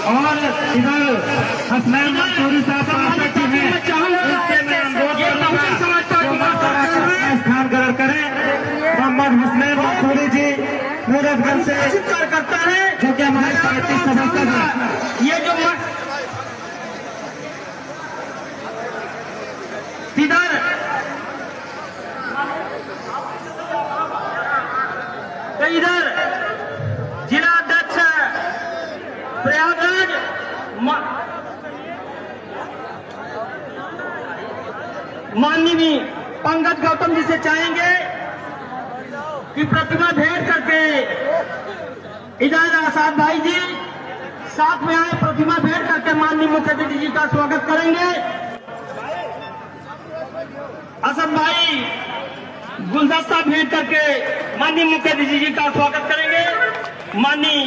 और इधर हसनैन मंसूरी साहब स्थान ग्रहण करें। मोहम्मद हसनैन मंसूरी जी मूरतगंज से करता है जो कि हमारे पार्टी सदस्य हैं। ये जो इधर जिला अध्यक्ष प्रयागराज माननीय पंकज गौतम जी से चाहेंगे कि प्रतिमा भेंट करके इधर आसाद भाई जी साथ में आए, प्रतिमा भेंट करके माननीय मुख्यमंत्री जी का स्वागत करेंगे। असद भाई गुलदस्ता भेंट करके माननीय मुख्यमंत्री जी का स्वागत करेंगे। माननीय